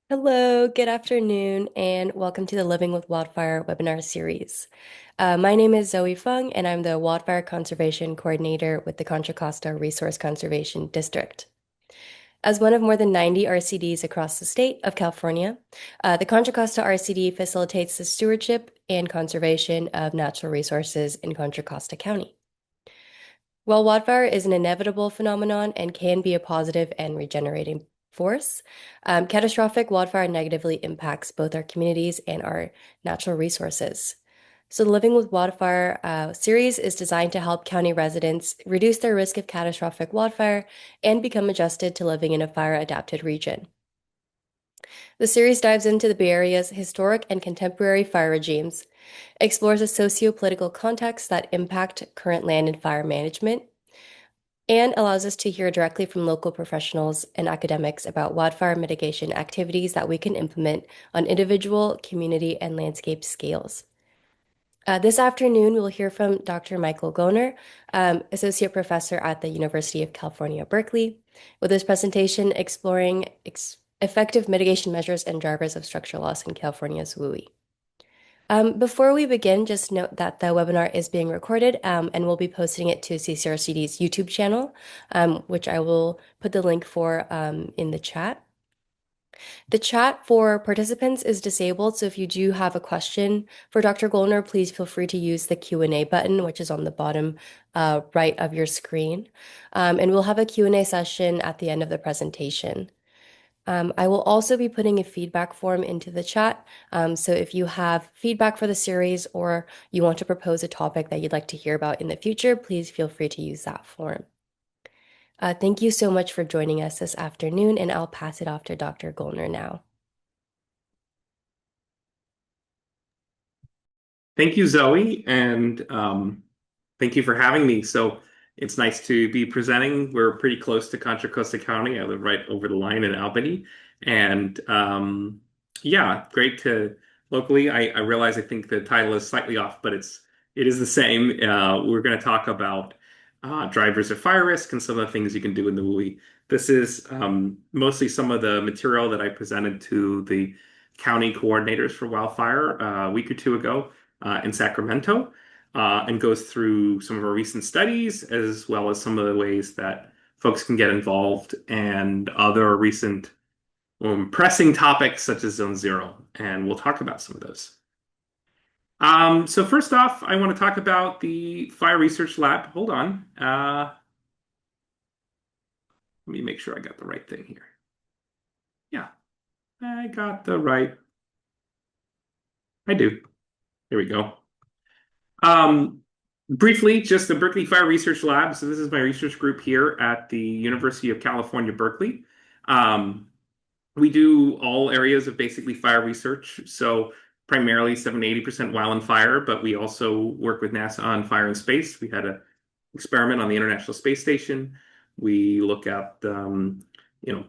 Hello, good afternoon, and welcome to the Living with Wildfire webinar series. My name is Zoe Fung, and I'm the Wildfire Conservation Coordinator with the Contra Costa Resource Conservation District. As one of more than 90 RCDs across the state of California, the Contra Costa RCD facilitates the stewardship and conservation of natural resources in Contra Costa County. While wildfire is an inevitable phenomenon and can be a positive and regenerating force, catastrophic wildfire negatively impacts both our communities and our natural resources. So, the Living with Wildfire series is designed to help county residents reduce their risk of catastrophic wildfire and become adjusted to living in a fire adapted region. The series dives into the Bay Area's historic and contemporary fire regimes, explores the socio-political contexts that impact current land and fire management, and allows us to hear directly from local professionals and academics about wildfire mitigation activities that we can implement on individual, community, and landscape scales. This afternoon, we'll hear from Dr. Michael Gollner, Associate Professor at the University of California, Berkeley, with his presentation exploring effective mitigation measures and drivers of structural loss in California's WUI. Before we begin, just note that the webinar is being recorded and we'll be posting it to CCRCD's YouTube channel, which I will put the link for in the chat. The chat for participants is disabled, so if you do have a question for Dr. Gollner, please feel free to use the Q&A button, which is on the bottom right of your screen. And we'll have a Q&A session at the end of the presentation. I will also be putting a feedback form into the chat. So if you have feedback for the series or you want to propose a topic that you'd like to hear about in the future, please feel free to use that form. Thank you so much for joining us this afternoon, and I'll pass it off to Dr. Gollner now. Thank you, Zoe, and thank you for having me. So it's nice to be presenting. We're pretty close to Contra Costa County. I live right over the line in Albany, and yeah, great to locally. I realize I think the title is slightly off, but it is the same. We're going to talk about drivers of fire risk and some of the things you can do in the WUI. This is mostly some of the material that I presented to the county coordinators for wildfire a week or two ago in Sacramento, and goes through some of our recent studies as well as some of the ways that folks can get involved and other recent pressing topics such as Zone Zero. And we'll talk about some of those. So first off, I want to talk about the Fire Research Lab. Hold on. Let me make sure I got the right thing here. Yeah, I got the right. I do. There we go. Briefly, just the Berkeley Fire Research Lab. So this is my research group here at the University of California, Berkeley. We do all areas of basically fire research. So primarily 70 to 80% wildland fire, but we also work with NASA on fire in space. We had an experiment on the International Space Station. We look at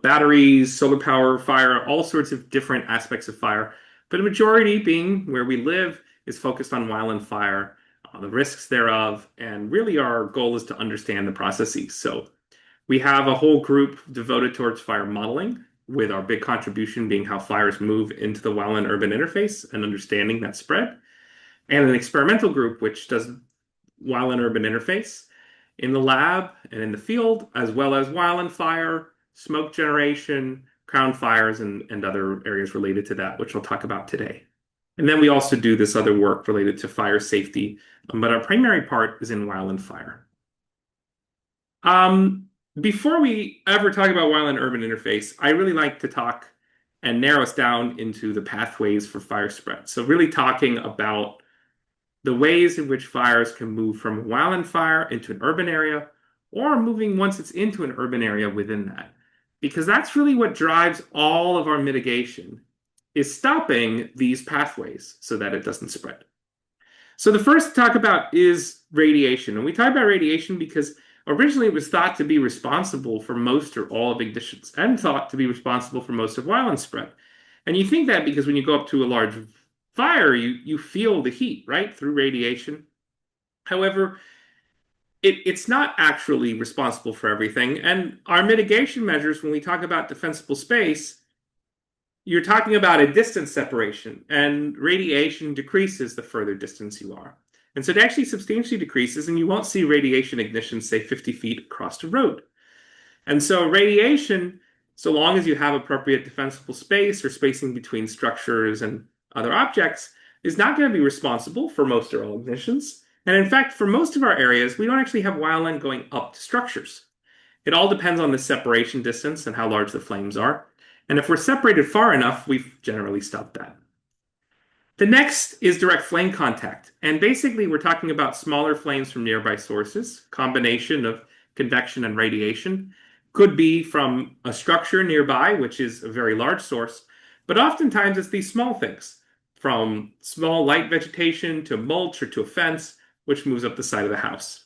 batteries, solar power, fire, all sorts of different aspects of fire. But a majority being where we live is focused on wildland fire, the risks thereof, and really our goal is to understand the processes. So we have a whole group devoted towards fire modeling, with our big contribution being how fires move into the wildland-urban interface and understanding that spread, and an experimental group which does wildland-urban interface in the lab and in the field, as well as wildland fire, smoke generation, crown fires, and other areas related to that, which we'll talk about today. And then we also do this other work related to fire safety, but our primary part is in wildland fire. Before we ever talk about wildland-urban interface, I really like to talk and narrow us down into the pathways for fire spread. So really talking about the ways in which fires can move from a wildland fire into an urban area, or moving once it's into an urban area within that. Because that's really what drives all of our mitigation, is stopping these pathways so that it doesn't spread. So the first to talk about is radiation. And we talk about radiation because originally it was thought to be responsible for most or all of ignitions and thought to be responsible for most of wildland spread. And you think that because when you go up to a large fire, you feel the heat, right, through radiation. However, it's not actually responsible for everything. And our mitigation measures, when we talk about defensible space, you're talking about a distance separation, and radiation decreases the further distance you are. And so it actually substantially decreases, and you won't see radiation ignition, say, 50 feet across the road. And so radiation, so long as you have appropriate defensible space or spacing between structures and other objects, is not going to be responsible for most or all ignitions. And in fact, for most of our areas, we don't actually have wildland going up to structures. It all depends on the separation distance and how large the flames are. And if we're separated far enough, we've generally stopped that. The next is direct flame contact. And basically, we're talking about smaller flames from nearby sources, combination of convection and radiation. Could be from a structure nearby, which is a very large source, but oftentimes it's these small things, from small light vegetation to mulch or to a fence, which moves up the side of the house.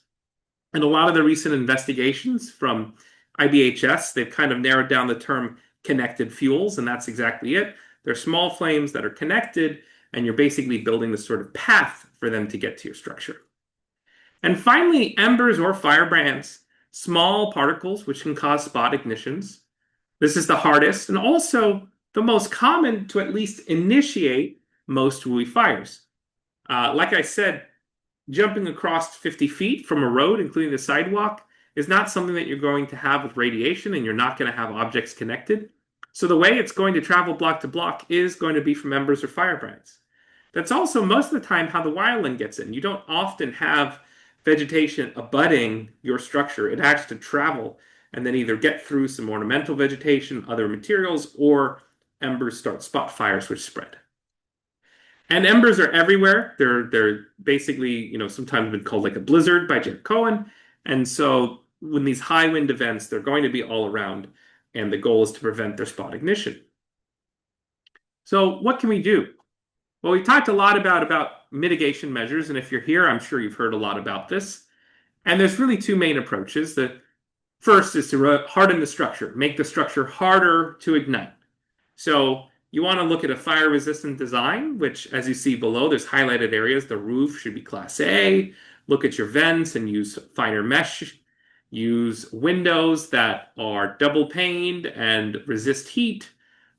And a lot of the recent investigations from IBHS, they've kind of narrowed down the term connected fuels, and that's exactly it. They're small flames that are connected, and you're basically building this sort of path for them to get to your structure. And finally, embers or firebrands, small particles which can cause spot ignitions. This is the hardest and also the most common to at least initiate most WUI fires. Like I said, jumping across 50 feet from a road, including the sidewalk, is not something that you're going to have with radiation, and you're not going to have objects connected. So the way it's going to travel block to block is going to be from embers or firebrands. That's also most of the time how the wildland gets in. You don't often have vegetation abutting your structure. It has to travel and then either get through some ornamental vegetation, other materials, or embers start spot fires which spread. And embers are everywhere. They're basically, sometimes been called like a blizzard by Jeff Cohen. And so when these high wind events, they're going to be all around, and the goal is to prevent their spot ignition. So what can we do? Well, we talked a lot about mitigation measures, and if you're here, I'm sure you've heard a lot about this. And there's really two main approaches. The first is to harden the structure, make the structure harder to ignite. So you want to look at a fire-resistant design, which, as you see below, there's highlighted areas. The roof should be Class A. Look at your vents and use finer mesh. Use windows that are double-paned and resist heat.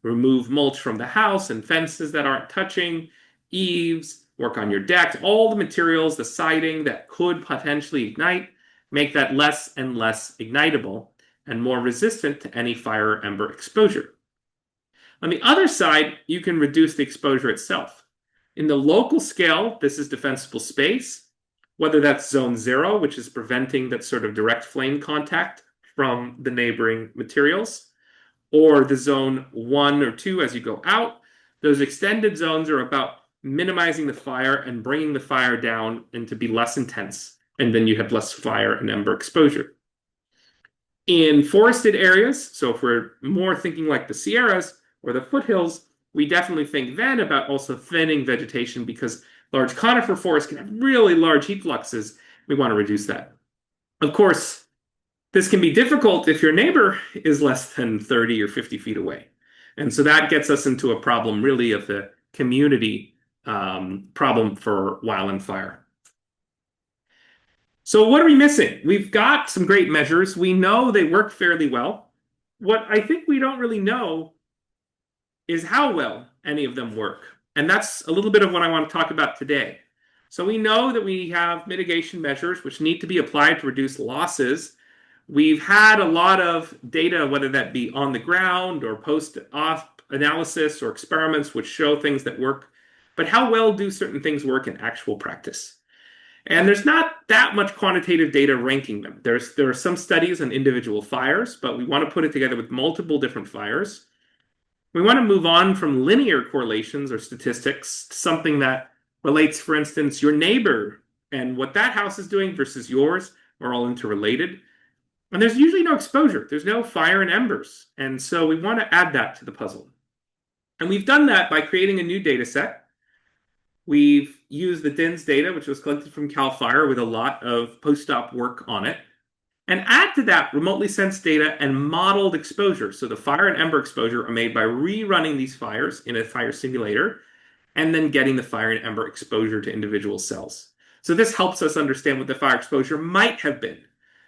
Remove mulch from the house and fences that aren't touching. Eaves, work on your decks. All the materials, the siding that could potentially ignite, make that less and less ignitable and more resistant to any fire or ember exposure. On the other side, you can reduce the exposure itself. In the local scale, this is defensible space, whether that's zone 0, which is preventing that sort of direct flame contact from the neighboring materials, or the zone 1 or 2 as you go out. Those extended zones are about minimizing the fire and bringing the fire down and to be less intense, and then you have less fire and ember exposure. In forested areas, so if we're more thinking like the Sierras or the foothills, we definitely think then about also thinning vegetation, because large conifer forests can have really large heat fluxes. We want to reduce that. Of course, this can be difficult if your neighbor is less than 30 or 50 feet away. And so that gets us into a problem really of the community problem for wildland fire. So what are we missing? We've got some great measures. We know they work fairly well. What I think we don't really know is how well any of them work. And that's a little bit of what I want to talk about today. So we know that we have mitigation measures which need to be applied to reduce losses. We've had a lot of data, whether that be on the ground or post-op analysis or experiments which show things that work. But how well do certain things work in actual practice? And there's not that much quantitative data ranking them. There are some studies on individual fires, but we want to put it together with multiple different fires. We want to move on from linear correlations or statistics to something that relates, for instance, your neighbor and what that house is doing versus yours are all interrelated. And there's usually no exposure. There's no fire and embers. And so we want to add that to the puzzle. And we've done that by creating a new data set. We've used the DINS data, which was collected from CAL FIRE with a lot of post-op work on it, and add to that remotely sensed data and modeled exposure. So the fire and ember exposure are made by rerunning these fires in a fire simulator and then getting the fire and ember exposure to individual cells. So this helps us understand what the fire exposure might have been,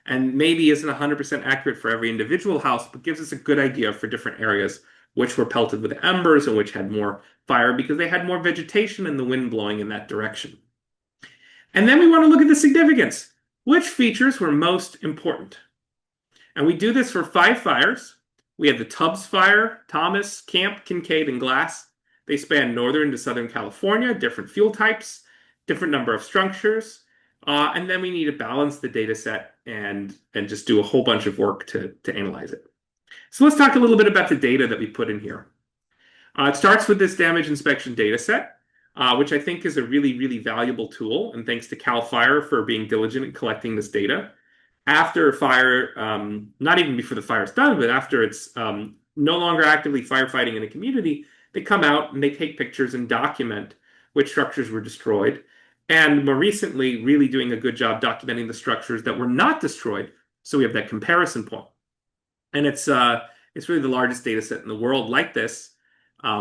and maybe isn't 100% accurate for every individual house, but gives us a good idea for different areas which were pelted with embers and which had more fire because they had more vegetation and the wind blowing in that direction. And then we want to look at the significance. Which features were most important? And we do this for 5 fires. We have the Tubbs Fire, Thomas, Camp, Kincaid, and Glass. They span northern to southern California, different fuel types, different number of structures. And then we need to balance the data set and just do a whole bunch of work to analyze it. So let's talk a little bit about the data that we put in here. It starts with this damage inspection data set, which I think is a really, really valuable tool. And thanks to CAL FIRE for being diligent in collecting this data. After a fire, not even before the fire is done, but after it's no longer actively firefighting in a community, they come out and they take pictures and document which structures were destroyed. And more recently, really doing a good job documenting the structures that were not destroyed. So we have that comparison point. And it's really the largest data set in the world like this,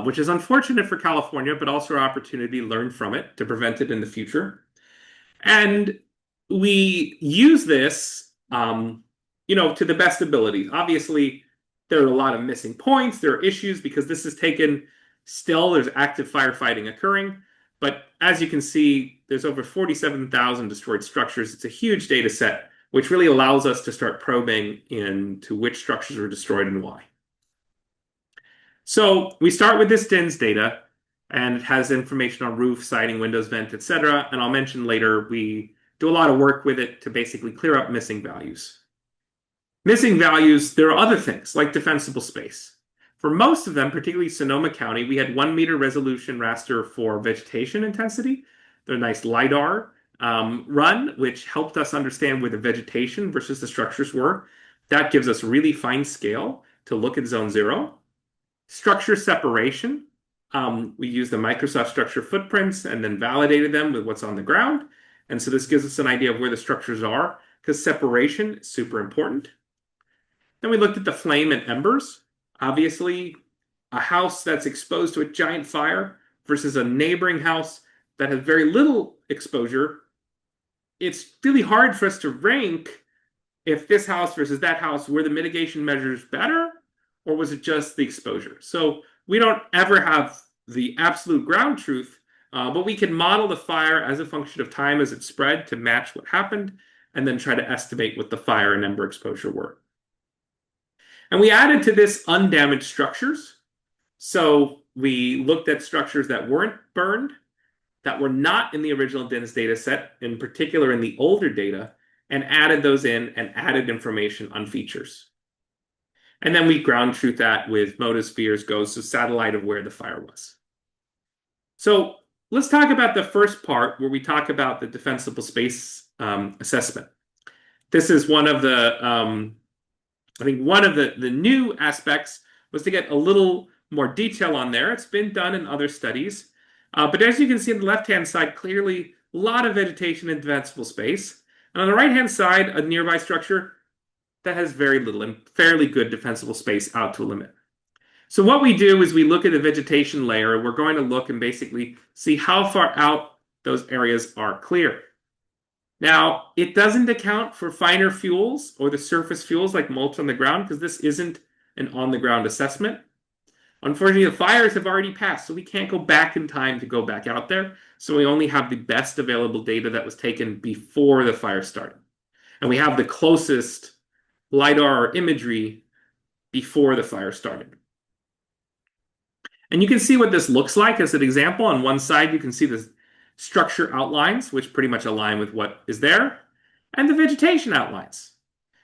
which is unfortunate for California, but also our opportunity to learn from it to prevent it in the future. And we use this, to the best ability. Obviously, there are a lot of missing points. There are issues because this is taken still. There's active firefighting occurring. But as you can see, there's over 47,000 destroyed structures. It's a huge data set, which really allows us to start probing into which structures were destroyed and why. So we start with this DINS data, and it has information on roof, siding, windows, vent, etc. And I'll mention later, we do a lot of work with it to basically clear up missing values. Missing values, there are other things like defensible space. For most of them, particularly Sonoma County, we had 1 meter resolution raster for vegetation intensity. They're a nice LiDAR run, which helped us understand where the vegetation versus the structures were. That gives us really fine scale to look at zone 0. Structure separation. We used the Microsoft structure footprints and then validated them with what's on the ground. And so this gives us an idea of where the structures are because separation is super important. Then we looked at the flame and embers. Obviously, a house that's exposed to a giant fire versus a neighboring house that has very little exposure, it's really hard for us to rank if this house versus that house, were the mitigation measures better or was it just the exposure? So we don't ever have the absolute ground truth, but we can model the fire as a function of time as it spread to match what happened and then try to estimate what the fire and ember exposure were. And we added to this undamaged structures. So we looked at structures that weren't burned, that were not in the original DINS data set, in particular in the older data, and added those in and added information on features. And then we ground truth that with motospheres, goes to satellite of where the fire was. So let's talk about the first part where we talk about the defensible space assessment. This is one of the I think one of the new aspects was to get a little more detail on there. It's been done in other studies. But as you can see on the left-hand side, clearly a lot of vegetation in defensible space. And on the right-hand side, a nearby structure that has very little and fairly good defensible space out to a limit. So what we do is we look at the vegetation layer. We're going to look and basically see how far out those areas are clear. Now, it doesn't account for finer fuels or the surface fuels like mulch on the ground because this isn't an on-the-ground assessment. Unfortunately, the fires have already passed, so we can't go back in time to go back out there. So we only have the best available data that was taken before the fire started. And we have the closest LiDAR or imagery before the fire started. And you can see what this looks like as an example. On one side, you can see the structure outlines, which pretty much align with what is there, and the vegetation outlines.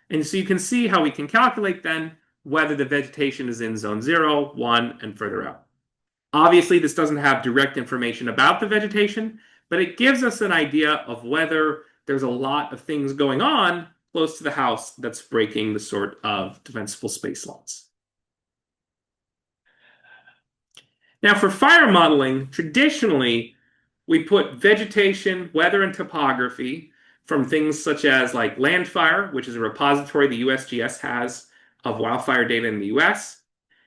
And so you can see how we can calculate then whether the vegetation is in zone 0, 1, and further out. Obviously, this doesn't have direct information about the vegetation, but it gives us an idea of whether there's a lot of things going on close to the house that's breaking the sort of defensible space laws. Now, for fire modeling, traditionally, we put vegetation, weather, and topography from things such as like Landfire, which is a repository the USGS has of wildfire data in the US.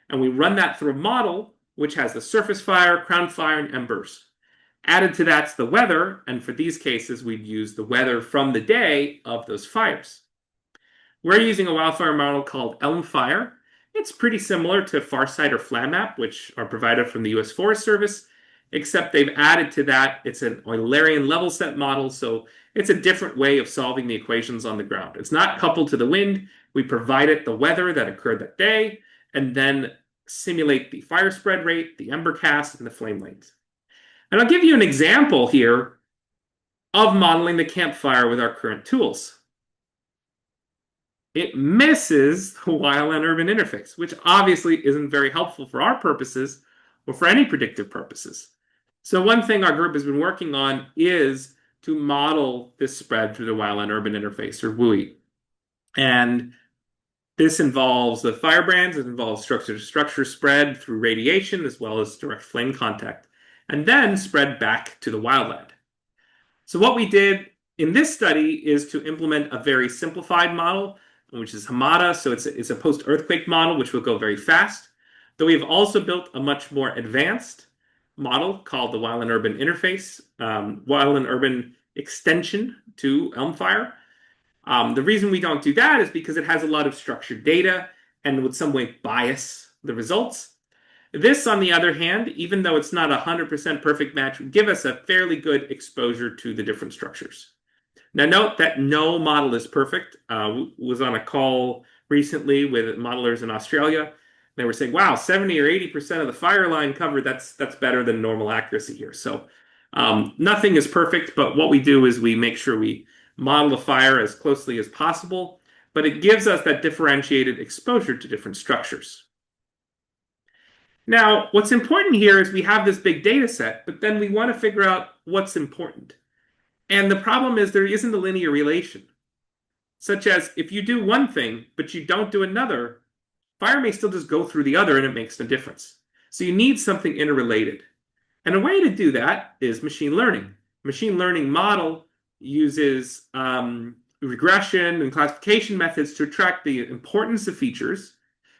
And we run that through a model which has the surface fire, crown fire, and embers. Added to that's the weather, and for these cases, we'd use the weather from the day of those fires. We're using a wildfire model called Elm Fire, It's pretty similar to Farsight or FlatMap, which are provided from the U.S. Forest Service, except they've added to that. It's an Eulerian level set model, so it's a different way of solving the equations on the ground. It's not coupled to the wind. We provide it the weather that occurred that day, and then simulate the fire spread rate, the ember cast, and the flame length. And I'll give you an example here of modeling the campfire with our current tools. It misses the Wildland-Urban interface, which obviously isn't very helpful for our purposes or for any predictive purposes. So one thing our group has been working on is to model this spread through the Wildland-Urban interface, or WUI. And this involves the firebrands, it involves structure-to-structure spread through radiation, as well as direct flame contact, and then spread back to the wildland. So what we did in this study is to implement a very simplified model, which is Hamada. So it's a post-earthquake model, which will go very fast. Though we have also built a much more advanced model called the Wildland-Urban interface, Wildland-Urban extension to Elmfire. The reason we don't do that is because it has a lot of structured data and would some way bias the results. This, on the other hand, even though it's not a 100% perfect match, would give us a fairly good exposure to the different structures. Now, note that no model is perfect. Was on a call recently with modelers in Australia. They were saying, wow, 70 or 80% of the fire line covered, that's better than normal accuracy here. So nothing is perfect, but what we do is we make sure we model the fire as closely as possible, but it gives us that differentiated exposure to different structures. Now, what's important here is we have this big data set, but then we want to figure out what's important. And the problem is there isn't a linear relation, such as if you do one thing, but you don't do another, fire may still just go through the other and it makes no difference. So you need something interrelated. And a way to do that is machine learning. Machine learning model uses regression and classification methods to track the importance of features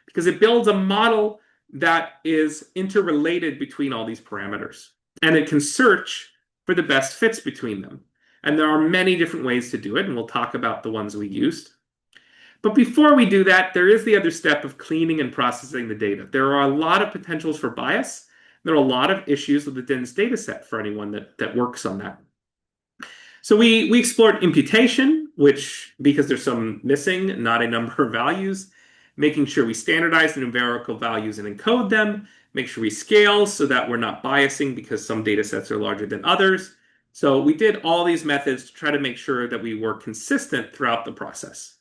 because it builds a model that is interrelated between all these parameters. And it can search for the best fits between them. And there are many different ways to do it, and we'll talk about the ones we used. But before we do that, there is the other step of cleaning and processing the data. There are a lot of potentials for bias. There are a lot of issues with the dense data set for anyone that works on that. So we explored imputation, which, because there's some missing, not a number of values, making sure we standardize the numerical values and encode them, make sure we scale so that we're not biasing because some data sets are larger than others. So we did all these methods to try to make sure that we were consistent throughout the process.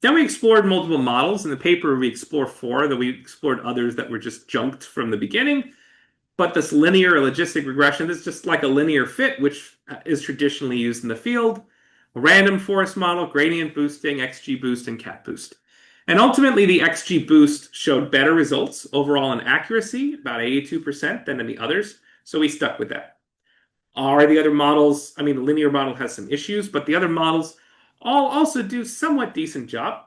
Then we explored multiple models. In the paper, we explored 4, though we explored others that were just junked from the beginning. But this linear or logistic regression, this is just like a linear fit, which is traditionally used in the field. A random forest model, gradient boosting, XGBoost, and CatBoost. And ultimately, the XGBoost showed better results overall in accuracy, about 82% than in the others. So we stuck with that. Are the other models, I mean, the linear model has some issues, but the other models all also do somewhat decent job.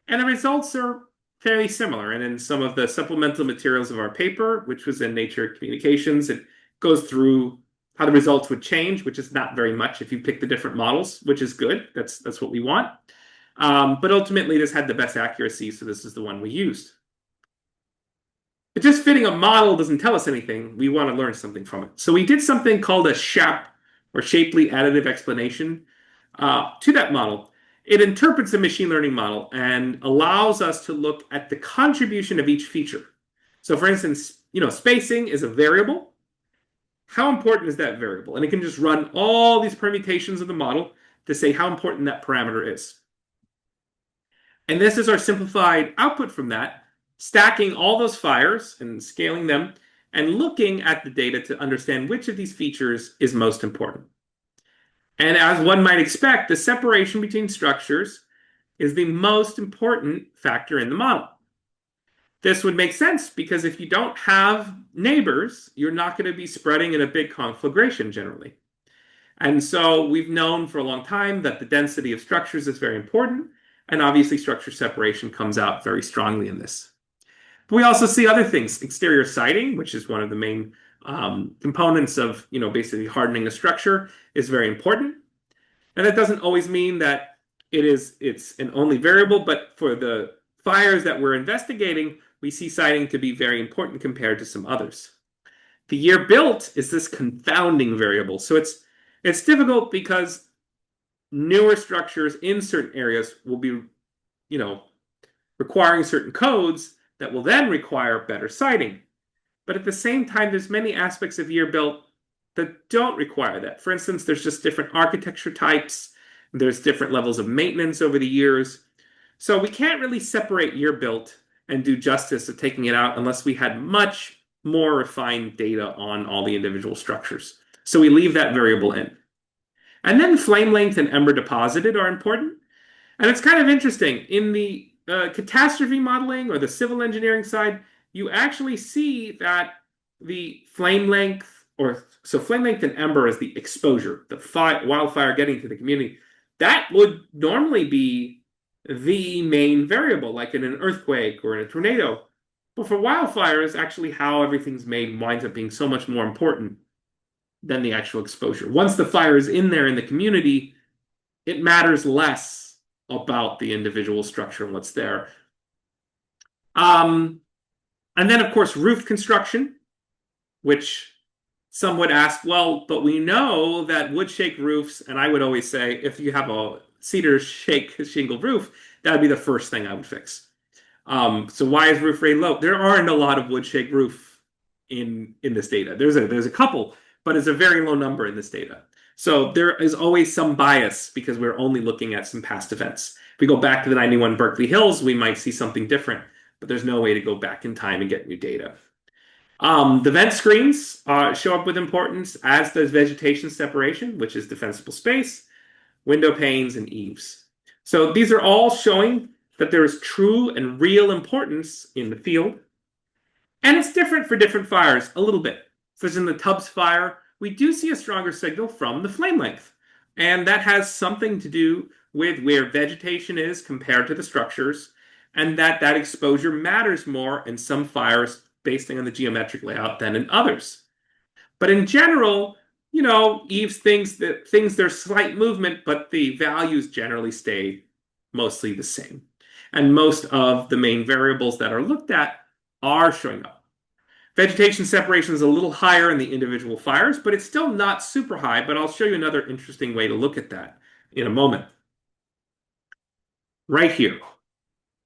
And the results are fairly similar. And in some of the supplemental materials of our paper, which was in Nature Communications, it goes through how the results would change, which is not very much if you pick the different models, which is good. That's what we want. But ultimately, this had the best accuracy, so this is the one we used. But just fitting a model doesn't tell us anything. We want to learn something from it. So we did something called a SHAP, or Shapely Additive Explanation, to that model. It interprets a machine learning model and allows us to look at the contribution of each feature. So for instance, spacing is a variable. How important is that variable? And it can just run all these permutations of the model to say how important that parameter is. And this is our simplified output from that, stacking all those fires and scaling them and looking at the data to understand which of these features is most important. And as one might expect, the separation between structures is the most important factor in the model. This would make sense because if you don't have neighbors, you're not going to be spreading in a big conflagration generally. And so we've known for a long time that the density of structures is very important, and obviously structure separation comes out very strongly in this. But we also see other things. Exterior siding, which is one of the main components of basically hardening a structure, is very important. And that doesn't always mean that it's an only variable, but for the fires that we're investigating, we see siting to be very important compared to some others. The year built is this confounding variable. So it's difficult because newer structures in certain areas will be, you know, requiring certain codes that will then require better siting. But at the same time, there's many aspects of year built that don't require that. For instance, there's just different architecture types. There's different levels of maintenance over the years. So we can't really separate year built and do justice to taking it out unless we had much more refined data on all the individual structures. So we leave that variable in. And then flame length and ember deposited are important. And it's kind of interesting. In the catastrophe modeling or the civil engineering side, you actually see that the flame length, or so flame length and ember is the exposure, the wildfire getting to the community. That would normally be the main variable, like in an earthquake or in a tornado. But for wildfires, actually how everything's made winds up being so much more important than the actual exposure. Once the fire is in there in the community, it matters less about the individual structure and what's there. And then, of course, roof construction, which some would ask, well, but we know that wood shake roofs, and I would always say, if you have a cedar shake shingle roof, that would be the first thing I would fix. So why is roof rate low? There aren't a lot of wood shake roof in this data. There's a couple, but it's a very low number in this data. So there is always some bias because we're only looking at some past events. If we go back to the 91 Berkeley Hills, we might see something different, but there's no way to go back in time and get new data. The vent screens show up with importance, as does vegetation separation, which is defensible space, window panes, and eaves. So these are all showing that there is true and real importance in the field. And it's different for different fires a little bit. Such as in the Tubbs fire, we do see a stronger signal from the flame length. And that has something to do with where vegetation is compared to the structures, and that exposure matters more in some fires based on the geometric layout than in others. But in general, eaves things there's slight movement, but the values generally stay mostly the same. And most of the main variables that are looked at are showing up. Vegetation separation is a little higher in the individual fires, but it's still not super high. But I'll show you another interesting way to look at that in a moment. Right here.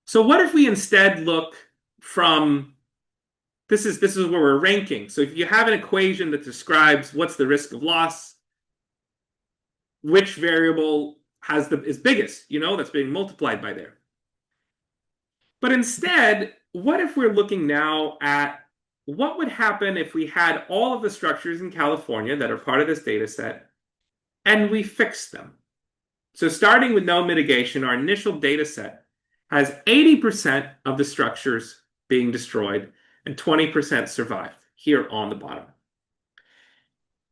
So what if we instead look from, this is where we're ranking. So if you have an equation that describes what's the risk of loss, which variable is biggest, that's being multiplied by there. But instead, what if we're looking now at what would happen if we had all of the structures in California that are part of this data set and we fixed them? So starting with no mitigation, our initial data set has 80% of the structures being destroyed and 20% survived here on the bottom.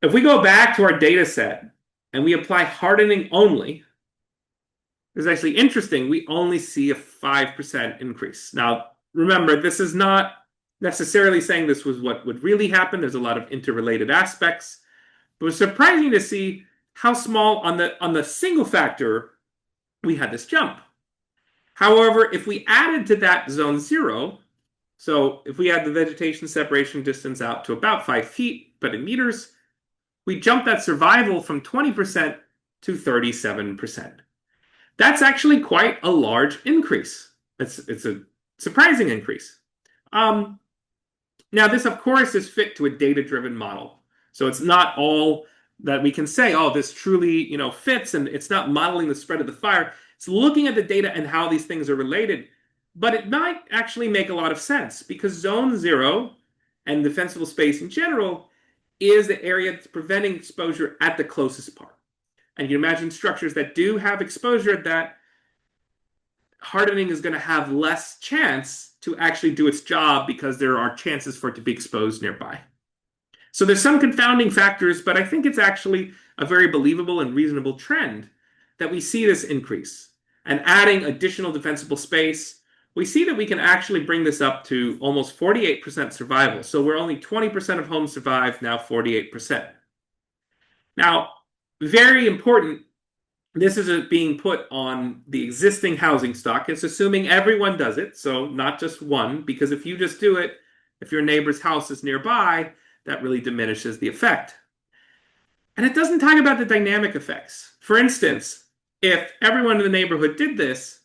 If we go back to our data set and we apply hardening only, it's actually interesting. We only see a 5% increase. Now, remember, this is not necessarily saying this was what would really happen. There's a lot of interrelated aspects. But it was surprising to see how small on the single factor we had this jump. However, if we added to that zone 0, so if we had the vegetation separation distance out to about 5 feet, but in meters, we jumped that survival from 20% to 37%. That's actually quite a large increase. It's a surprising increase. Now, this, of course, is fit to a data-driven model. So it's not all that we can say, oh, this truly fits, and it's not modeling the spread of the fire. It's looking at the data and how these things are related. But it might actually make a lot of sense because zone 0 and defensible space in general is the area that's preventing exposure at the closest part. And you imagine structures that do have exposure, that hardening is going to have less chance to actually do its job because there are chances for it to be exposed nearby. So there's some confounding factors, but I think it's actually a very believable and reasonable trend that we see this increase. And adding additional defensible space, we see that we can actually bring this up to almost 48% survival. So we're only 20% of homes survive, now 48%. Now, very important, This is being put on the existing housing stock. It's assuming everyone does it, so not just one, because if you just do it, if your neighbor's house is nearby, that really diminishes the effect. And it doesn't talk about the dynamic effects. For instance, if everyone in the neighborhood did this,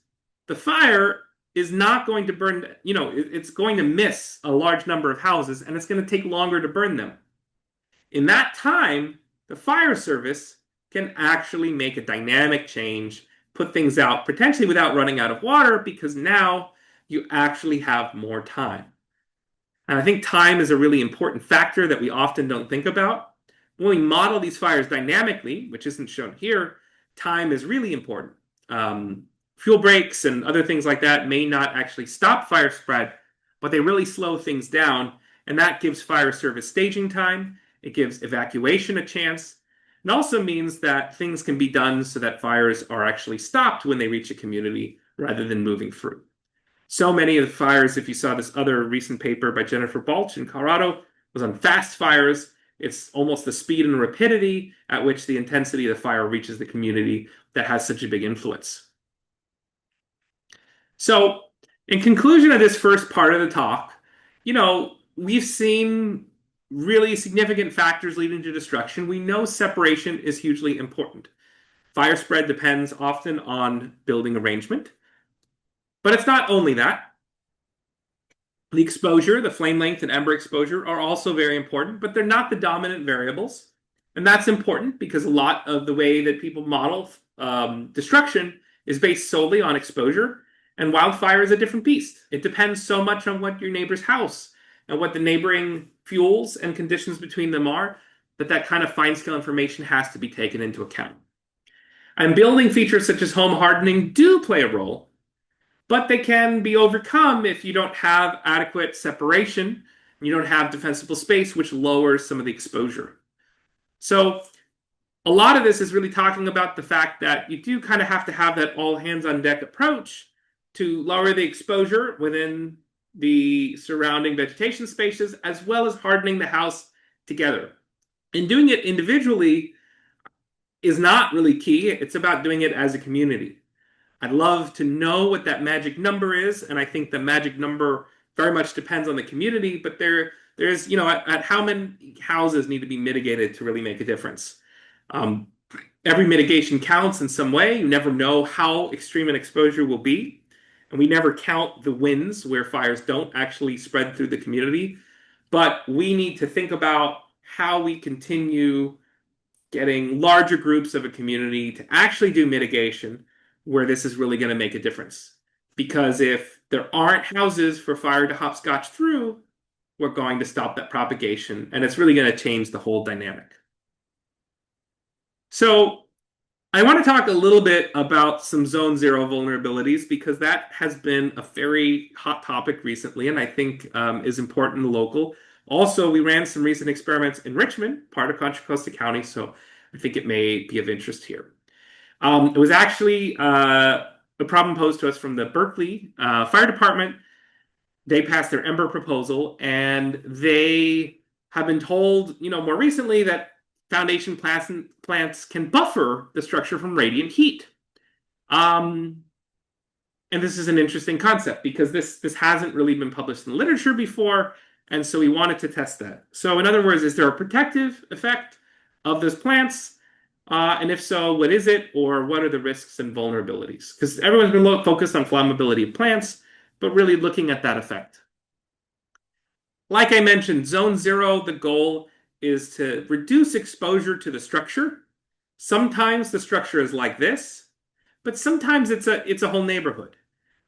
the fire is not going to burn, it's going to miss a large number of houses and it's going to take longer to burn them. In that time, the fire service can actually make a dynamic change, put things out potentially without running out of water because now you actually have more time. And I think time is a really important factor that we often don't think about. When we model these fires dynamically, which isn't shown here, time is really important. Fuel breaks and other things like that may not actually stop fire spread, but they really slow things down. And that gives fire service staging time. It gives evacuation a chance. It also means that things can be done so that fires are actually stopped when they reach a community rather than moving through. So many of the fires, if you saw this other recent paper by Jennifer Balch in Colorado, was on fast fires. It's almost the speed and rapidity at which the intensity of the fire reaches the community that has such a big influence. So, in conclusion of this first part of the talk, we've seen really significant factors leading to destruction. We know separation is hugely important. Fire spread depends often on building arrangement, but it's not only that. The exposure, the flame length and ember exposure are also very important, but they're not the dominant variables. And that's important because a lot of the way that people model destruction is based solely on exposure. And wildfire is a different beast. It depends so much on what your neighbor's house and what the neighboring fuels and conditions between them are that kind of fine scale information has to be taken into account. And building features such as home hardening do play a role, but they can be overcome if you don't have adequate separation, and you don't have defensible space, which lowers some of the exposure. So a lot of this is really talking about the fact that you do kind of have to have that all hands on deck approach to lower the exposure within the surrounding vegetation spaces, as well as hardening the house together. And doing it individually is not really key. It's about doing it as a community. I'd love to know what that magic number is, and I think the magic number very much depends on the community, but there's, at how many houses need to be mitigated to really make a difference. Every mitigation counts in some way. You never know how extreme an exposure will be, and we never count the wins where fires don't actually spread through the community. But we need to think about how we continue getting larger groups of a community to actually do mitigation where this is really going to make a difference. Because if there aren't houses for fire to hopscotch through, we're going to stop that propagation, and it's really going to change the whole dynamic. So I want to talk a little bit about some zone zero vulnerabilities because that has been a very hot topic recently, and I think is important and local. Also, we ran some recent experiments in Richmond, part of Contra Costa County, so I think it may be of interest here. It was actually a problem posed to us from the Berkeley Fire Department. They passed their Ember proposal, and they have been told, more recently that foundation plants can buffer the structure from radiant heat. And this is an interesting concept because this hasn't really been published in the literature before, and so we wanted to test that. So in other words, is there a protective effect of those plants? And if so, what is it, or what are the risks and vulnerabilities? Because everyone's been focused on flammability of plants, but really looking at that effect. Like I mentioned, zone zero, the goal is to reduce exposure to the structure. Sometimes the structure is like this, but sometimes it's a whole neighborhood.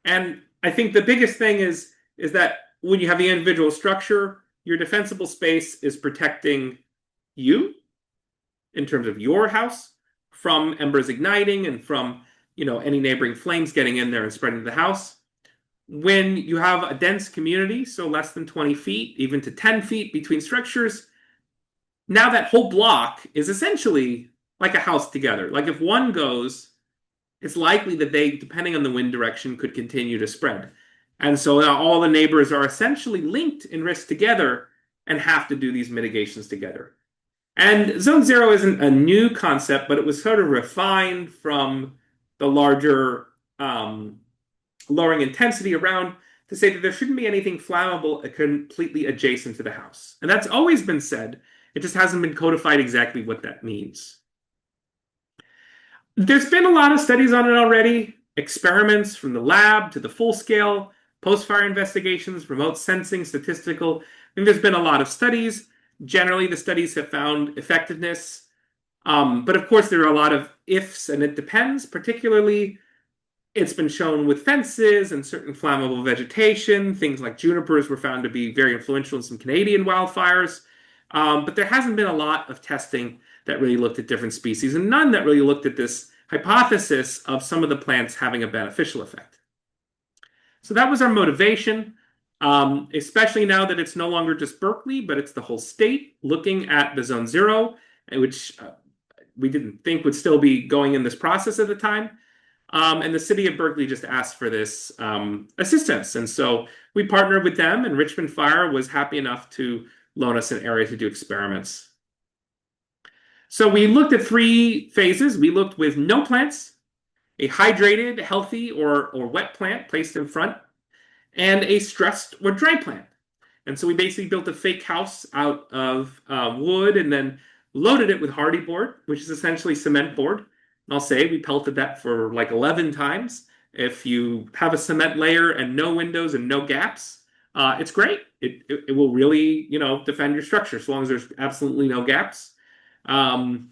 And I think the biggest thing is that when you have the individual structure, your defensible space is protecting you in terms of your house from embers igniting and from any neighboring flames getting in there and spreading the house. When you have a dense community, so less than 20 feet, even to 10 feet between structures, now that whole block is essentially like a house together. Like if one goes, it's likely that they, depending on the wind direction, could continue to spread. And so now all the neighbors are essentially linked in risk together and have to do these mitigations together. And zone zero isn't a new concept, but it was sort of refined from the larger lowering intensity around to say that there shouldn't be anything flammable completely adjacent to the house. And that's always been said. It just hasn't been codified exactly what that means. There's been a lot of studies on it already, experiments from the lab to the full scale, post-fire investigations, remote sensing, statistical. I think there's been a lot of studies. Generally, the studies have found effectiveness. But of course, there are a lot of ifs, and it depends. Particularly, it's been shown with fences and certain flammable vegetation. Things like junipers were found to be very influential in some Canadian wildfires. But there hasn't been a lot of testing that really looked at different species, and none that really looked at this hypothesis of some of the plants having a beneficial effect. So that was our motivation, especially now that it's no longer just Berkeley, but it's the whole state looking at the zone zero, which we didn't think would still be going in this process at the time. And the city of Berkeley just asked for this assistance. And so we partnered with them, and Richmond Fire was happy enough to loan us an area to do experiments. So we looked at three phases. We looked with no plants, a hydrated, healthy, or wet plant placed in front, and a stressed or dry plant. And so we basically built a fake house out of wood and then loaded it with hardy board, which is essentially cement board. And I'll say we pelted that for like 11 times. If you have a cement layer and no windows and no gaps, it's great. It will really, defend your structure so long as there's absolutely no gaps. Um,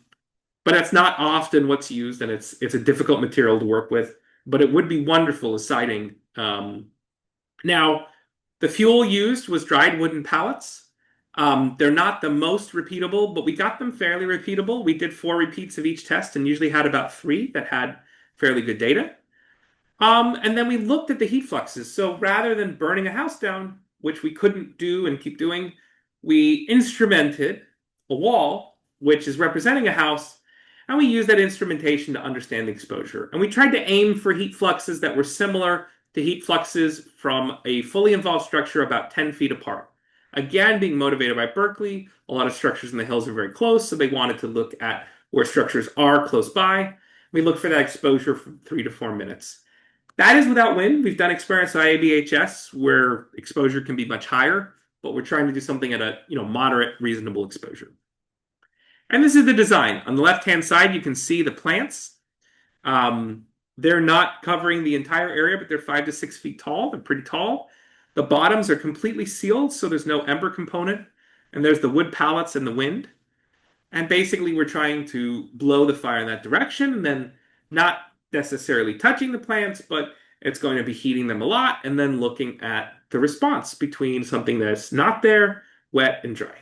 but that's not often what's used, and it's a difficult material to work with. But it would be wonderful as siding. Now, the fuel used was dried wooden pallets. They're not the most repeatable, but we got them fairly repeatable. We did 4 repeats of each test and usually had about 3 that had fairly good data. And then we looked at the heat fluxes. So rather than burning a house down, which we couldn't do and keep doing, we instrumented a wall, which is representing a house, and we used that instrumentation to understand the exposure. And we tried to aim for heat fluxes that were similar to heat fluxes from a fully involved structure about 10 feet apart. Again, being motivated by Berkeley, a lot of structures in the hills are very close, so they wanted to look at where structures are close by. We looked for that exposure from 3 to 4 minutes. That is without wind. We've done experiments at IABHS where exposure can be much higher, but we're trying to do something at a moderate, reasonable exposure. And this is the design. On the left-hand side, you can see the plants. They're not covering the entire area, but they're 5 to 6 feet tall. They're pretty tall. The bottoms are completely sealed, so there's no ember component. And there's the wood pallets and the wind. And basically, we're trying to blow the fire in that direction, and then not necessarily touching the plants, but it's going to be heating them a lot, and then looking at the response between something that's not there, wet, and dry.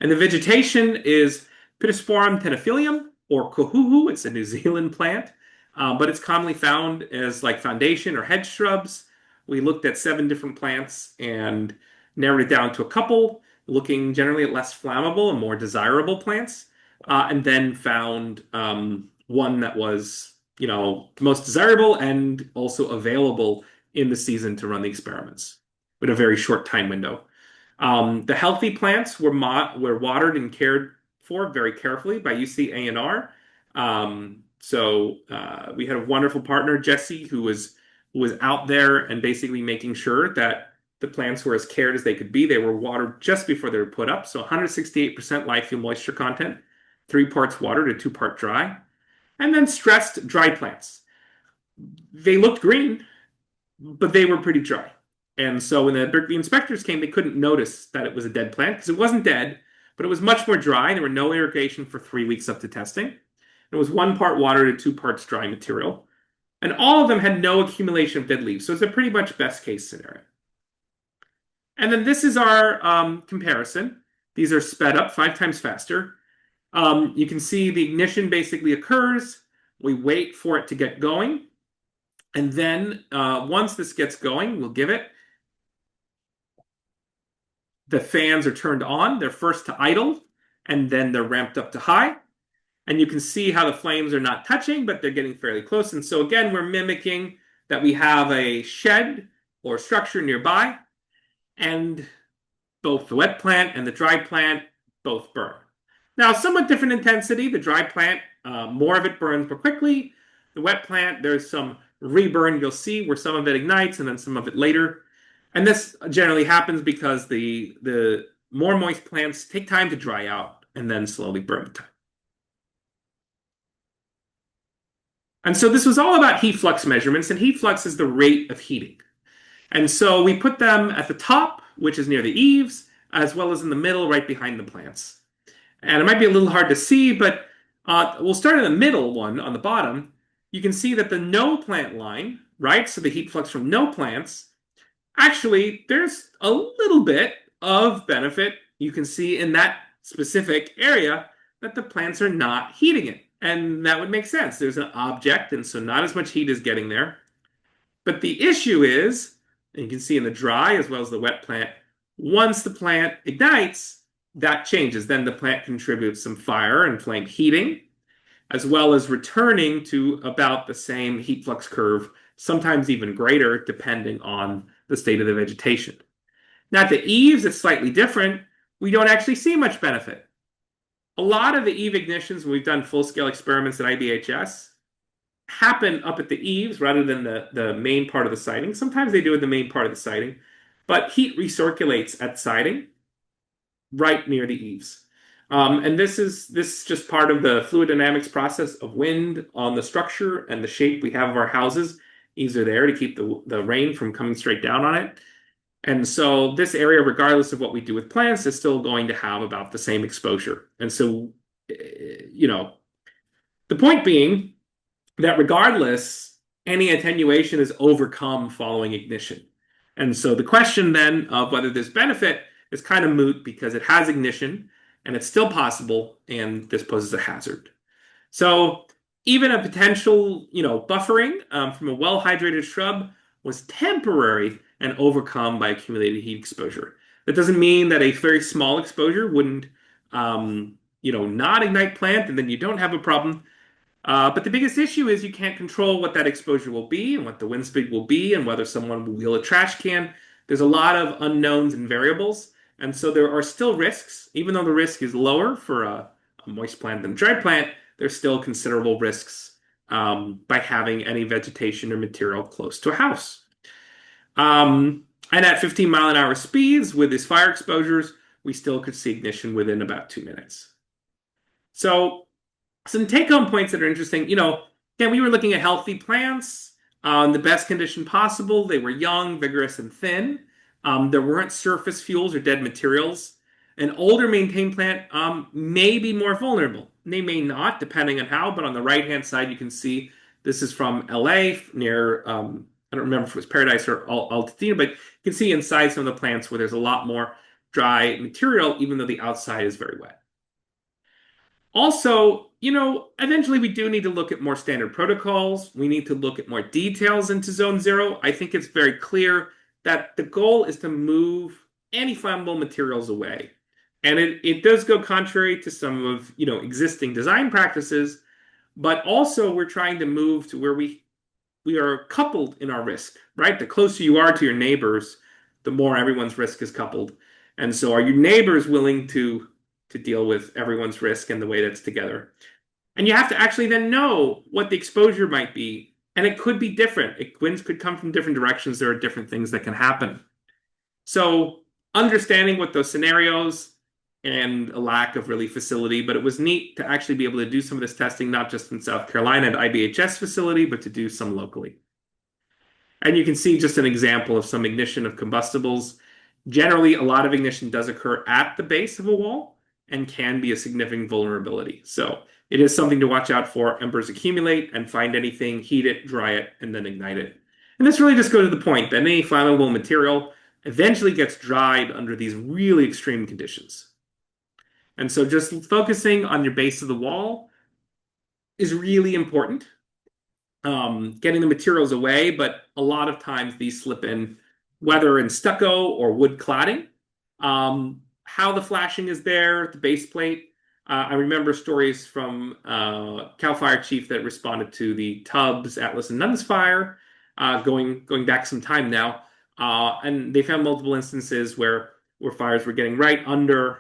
And the vegetation is Pittosporum tenaphilium, or cohuhu. It's a New Zealand plant, but it's commonly found as like foundation or hedge shrubs. We looked at 7 different plants and narrowed it down to a couple, looking generally at less flammable and more desirable plants, and then found one that was, most desirable and also available in the season to run the experiments with a very short time window. The healthy plants were watered and cared for very carefully by UC A&R. So we had a wonderful partner, Jesse, who was out there and basically making sure that the plants were as cared as they could be. They were watered just before they were put up. So 168% live fuel moisture content, 3 parts water to 2 part dry. And then stressed dry plants. They looked green, but they were pretty dry. And so when the Berkeley inspectors came, they couldn't notice that it was a dead plant because it wasn't dead, but it was much more dry. There were no irrigation for 3 weeks up to testing. It was 1 part water to 2 parts dry material. And all of them had no accumulation of dead leaves. So it's a pretty much best case scenario. And then this is our comparison. These are sped up 5 times faster. You can see the ignition basically occurs. We wait for it to get going. And then once this gets going, we'll give it. The fans are turned on. They're first to idle, and then they're ramped up to high. And you can see how the flames are not touching, but they're getting fairly close. And so again, we're mimicking that we have a shed or structure nearby, and both the wet plant and the dry plant both burn. Now, somewhat different intensity. The dry plant, more of it burns more quickly. The wet plant, there's some reburn you'll see where some of it ignites and then some of it later. And this generally happens because the more moist plants take time to dry out and then slowly burn. And so this was all about heat flux measurements, and heat flux is the rate of heating. And so we put them at the top, which is near the eaves, as well as in the middle, right behind the plants. And it might be a little hard to see, but we'll start in the middle one on the bottom. You can see that the no plant line, right? So the heat flux from no plants, actually, there's a little bit of benefit you can see in that specific area that the plants are not heating it. And that would make sense. There's an object, and so not as much heat is getting there. But the issue is, and you can see in the dry as well as the wet plant, once the plant ignites, that changes. Then the plant contributes some fire and flame heating, as well as returning to about the same heat flux curve, sometimes even greater, depending on the state of the vegetation. Now, at the eaves, it's slightly different. We don't actually see much benefit. A lot of the eve ignitions, when we've done full-scale experiments at IBHS, happen up at the eaves rather than the main part of the siding. Sometimes they do at the main part of the siding, but heat recirculates at siding right near the eaves. And this is just part of the fluid dynamics process of wind on the structure and the shape we have of our houses. Eaves are there to keep the rain from coming straight down on it. And so this area, regardless of what we do with plants, is still going to have about the same exposure. And so, the point being that regardless, any attenuation is overcome following ignition. And so the question then of whether there's benefit is kind of moot because it has ignition and it's still possible, and this poses a hazard. So even a potential, buffering from a well-hydrated shrub was temporary and overcome by accumulated heat exposure. That doesn't mean that a very small exposure wouldn't, not ignite plant, and then you don't have a problem. But the biggest issue is you can't control what that exposure will be and what the wind speed will be and whether someone will wheel a trash can. There's a lot of unknowns and variables. And so there are still risks. Even though the risk is lower for a moist plant than a dry plant, there's still considerable risks by having any vegetation or material close to a house. And at 15-mile-an-hour speeds with these fire exposures, we still could see ignition within about 2 minutes. So some take-home points that are interesting. Again, we were looking at healthy plants in the best condition possible. They were young, vigorous, and thin. There weren't surface fuels or dead materials. An older maintained plant may be more vulnerable. They may not, depending on how, but on the right-hand side, you can see this is from LA near, I don't remember if it was Paradise or Altadena, but you can see inside some of the plants where there's a lot more dry material, even though the outside is very wet. Also, eventually we do need to look at more standard protocols. We need to look at more details into Zone Zero. I think it's very clear that the goal is to move any flammable materials away. And it does go contrary to some of, existing design practices, but also we're trying to move to where we are coupled in our risk, right? The closer you are to your neighbors, the more everyone's risk is coupled. And so are your neighbors willing to deal with everyone's risk and the way that's together? And you have to actually then know what the exposure might be. And it could be different. Winds could come from different directions. There are different things that can happen. So understanding what those scenarios and a lack of really facility, but it was neat to actually be able to do some of this testing, not just in South Carolina at IBHS facility, but to do some locally. And you can see just an example of some ignition of combustibles. Generally, a lot of ignition does occur at the base of a wall and can be a significant vulnerability. So it is something to watch out for. Embers accumulate and find anything, heat it, dry it, and then ignite it. And this really just goes to the point that any flammable material eventually gets dried under these really extreme conditions. And so just focusing on your base of the wall is really important. Getting the materials away, but a lot of times these slip in, whether in stucco or wood cladding. How the flashing is there, the base plate. I remember stories from CAL FIRE chief that responded to the Tubbs, Atlas, and Nuns fire, going back some time now, and they found multiple instances where fires were getting right under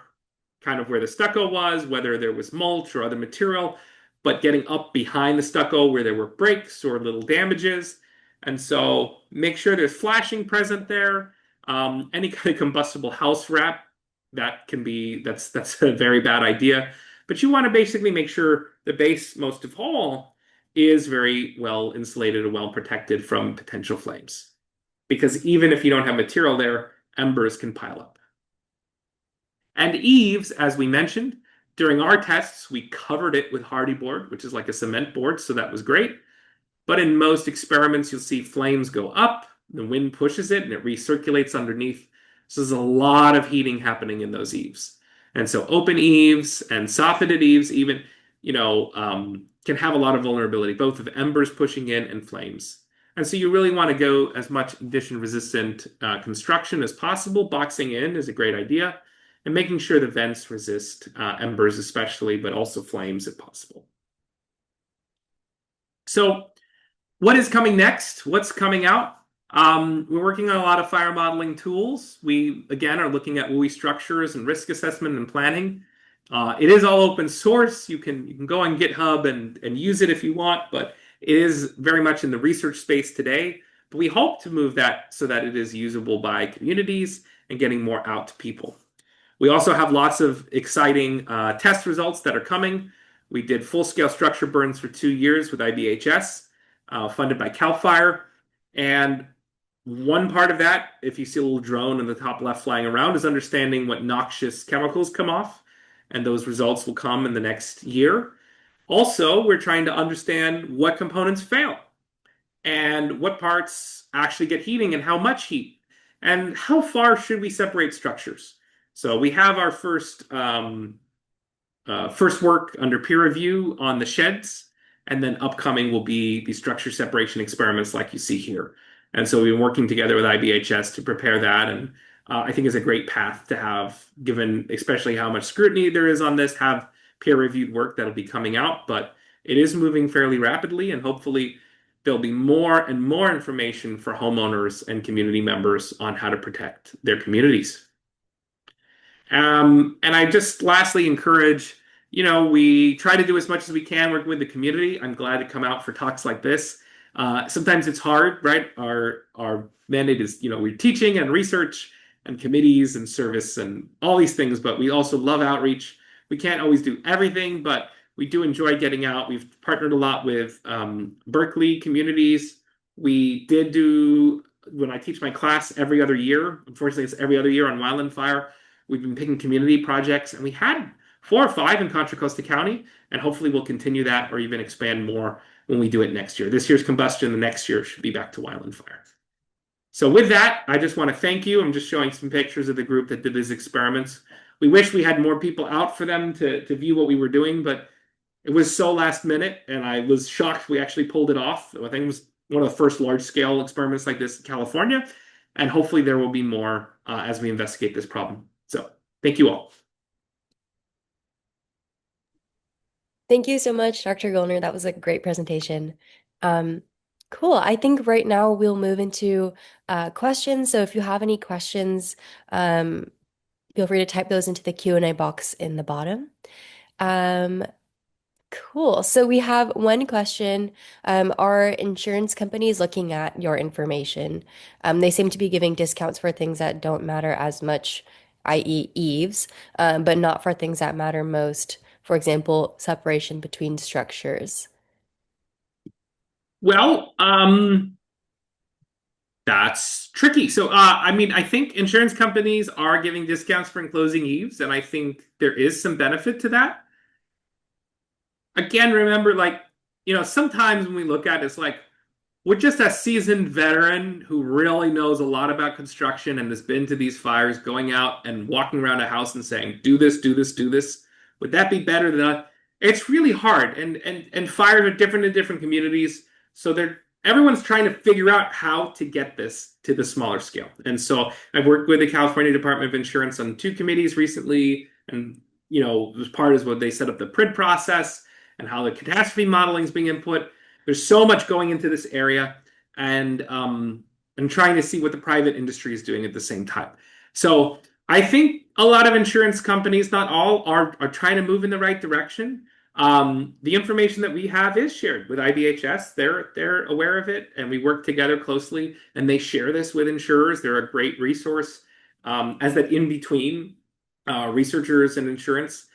kind of where the stucco was, whether there was mulch or other material, but getting up behind the stucco where there were breaks or little damages. And so make sure there's flashing present there. Any kind of combustible house wrap that can be that's a very bad idea. But you want to basically make sure the base, most of all, is very well insulated and well protected from potential flames. Because even if you don't have material there, embers can pile up. And eaves, as we mentioned, during our tests, we covered it with hardy board, which is like a cement board, so that was great. But in most experiments, you'll see flames go up, the wind pushes it, and it recirculates underneath. So there's a lot of heating happening in those eaves. And so open eaves and soffitted eaves even, can have a lot of vulnerability, both of embers pushing in and flames. And so you really want to go as much ignition-resistant construction as possible. Boxing in is a great idea, and making sure the vents resist embers especially, but also flames if possible. So what is coming next? What's coming out? We're working on a lot of fire modeling tools. We, again, are looking at WUI structures and risk assessment and planning. It is all open source. You can go on GitHub and use it if you want, but it is very much in the research space today. But we hope to move that so that it is usable by communities and getting more out to people. We also have lots of exciting test results that are coming. We did full-scale structure burns for 2 years with IBHS, funded by CAL FIRE. And one part of that, if you see a little drone in the top left flying around, is understanding what noxious chemicals come off. And those results will come in the next year. Also, we're trying to understand what components fail and what parts actually get heating and how much heat and how far should we separate structures. So we have our first work under peer review on the sheds, and then upcoming will be the structure separation experiments like you see here. And so we've been working together with IBHS to prepare that, and I think is a great path to have, given especially how much scrutiny there is on this, have peer-reviewed work that'll be coming out. But it is moving fairly rapidly, and hopefully there'll be more and more information for homeowners and community members on how to protect their communities. And I just lastly encourage, we try to do as much as we can working with the community. I'm glad to come out for talks like this. Sometimes it's hard, right? Our mandate is, we're teaching and research and committees and service and all these things, but we also love outreach. We can't always do everything, but we do enjoy getting out. We've partnered a lot with Berkeley communities. We did do, when I teach my class every other year, unfortunately it's every other year on Wildland-Fire, we've been picking community projects, and we had 4 or 5 in Contra Costa County, and hopefully we'll continue that or even expand more when we do it next year. This year's combustion, the next year should be back to Wildland-Fire. So with that, I just want to thank you. I'm just showing some pictures of the group that did these experiments. We wish we had more people out for them to view what we were doing, but it was so last minute, and I was shocked we actually pulled it off. I think it was one of the first large-scale experiments like this in California, and hopefully there will be more as we investigate this problem. So thank you all. Thank you so much, Dr. Gollner. That was a great presentation. Cool. I think right now we'll move into questions. So if you have any questions, feel free to type those into the Q&A box in the bottom. Cool. So we have one question. Are insurance companies looking at your information? They seem to be giving discounts for things that don't matter as much, i.e. eaves, but not for things that matter most. For example, separation between structures. Well, that's tricky. So, I think insurance companies are giving discounts for enclosing eaves, and I think there is some benefit to that. Again, remember, sometimes when we look at it, it's like, we're just a seasoned veteran who really knows a lot about construction and has been to these fires, going out and walking around a house and saying, do this, do this, do this. Would that be better than that? It's really hard. And fires are different in different communities. So everyone's trying to figure out how to get this to the smaller scale. And so I've worked with the California Department of Insurance on 2 committees recently. And, as part of what they set up the PRID process and how the catastrophe modeling is being input. There's so much going into this area, and trying to see what the private industry is doing at the same time. So I think a lot of insurance companies, not all, are trying to move in the right direction. The information that we have is shared with IBHS. They're aware of it, and we work together closely. And they share this with insurers. They're a great resource as that in between researchers and insurance.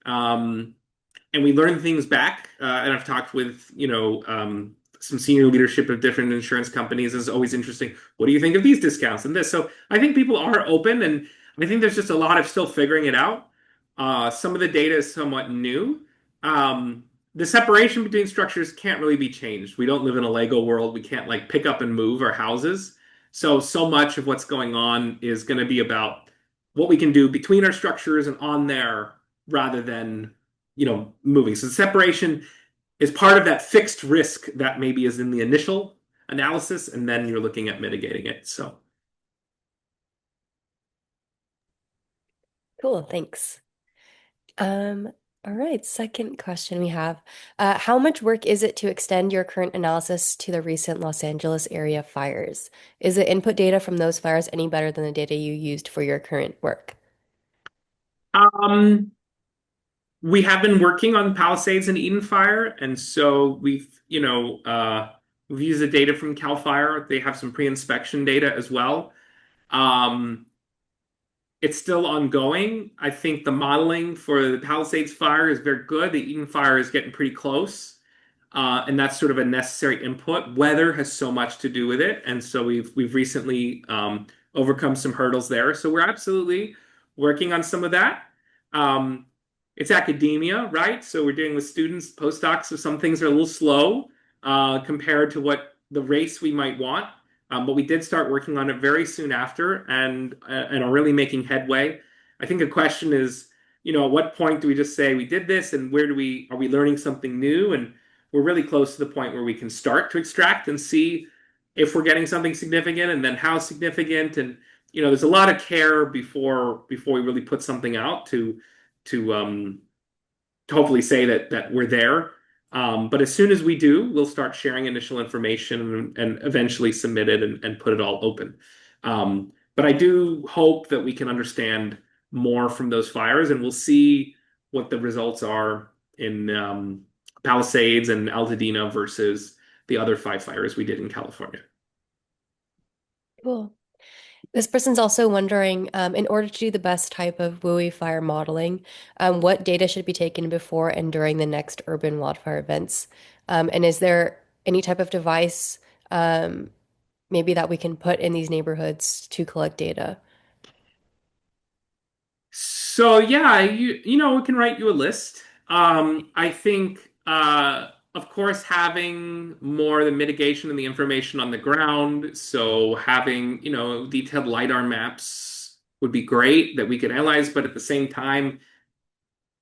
Um, and we learn things back. And I've talked with some senior leadership of different insurance companies. It's always interesting. What do you think of these discounts and this? So I think people are open, and I think there's just a lot of still figuring it out. Some of the data is somewhat new. The separation between structures can't really be changed. We don't live in a Lego world. We can't like pick up and move our houses. So much of what's going on is going to be about what we can do between our structures and on there rather than moving. So the separation is part of that fixed risk that maybe is in the initial analysis, and then you're looking at mitigating it. So, Cool, thanks. Um, all right, second question we have. How much work is it to extend your current analysis to the recent Los Angeles area fires? Is the input data from those fires any better than the data you used for your current work? um, we have been working on Palisades and Eden Fire, and so we've used the data from Cal Fire. They have some pre-inspection data as well. Um, it's still ongoing. I think the modeling for the Palisades fire is very good. The Eden fire is getting pretty close. And that's sort of a necessary input. Weather has so much to do with it, and so we've recently overcome some hurdles there. So we're absolutely working on some of that. Um, it's academia, right? So we're dealing with students, postdocs, so some things are a little slow compared to what the race we might want. But we did start working on it very soon after, and are really making headway. I think the question is, at what point do we just say we did this, and where do we are we learning something new? And we're really close to the point where we can start to extract and see if we're getting something significant and then how significant. And there's a lot of care before we really put something out to hopefully say that we're there. But as soon as we do, we'll start sharing initial information and eventually submit it and put it all open. But I do hope that we can understand more from those fires, and we'll see what the results are in Palisades and Altadena versus the other five fires we did in California. Cool. This person's also wondering, in order to do the best type of WUI fire modeling, what data should be taken before and during the next urban wildfire events? And is there any type of device, um, maybe that we can put in these neighborhoods to collect data? So yeah, we can write you a list. I think of course having more of the mitigation and the information on the ground. So having, detailed LiDAR maps would be great that we could analyze, but at the same time,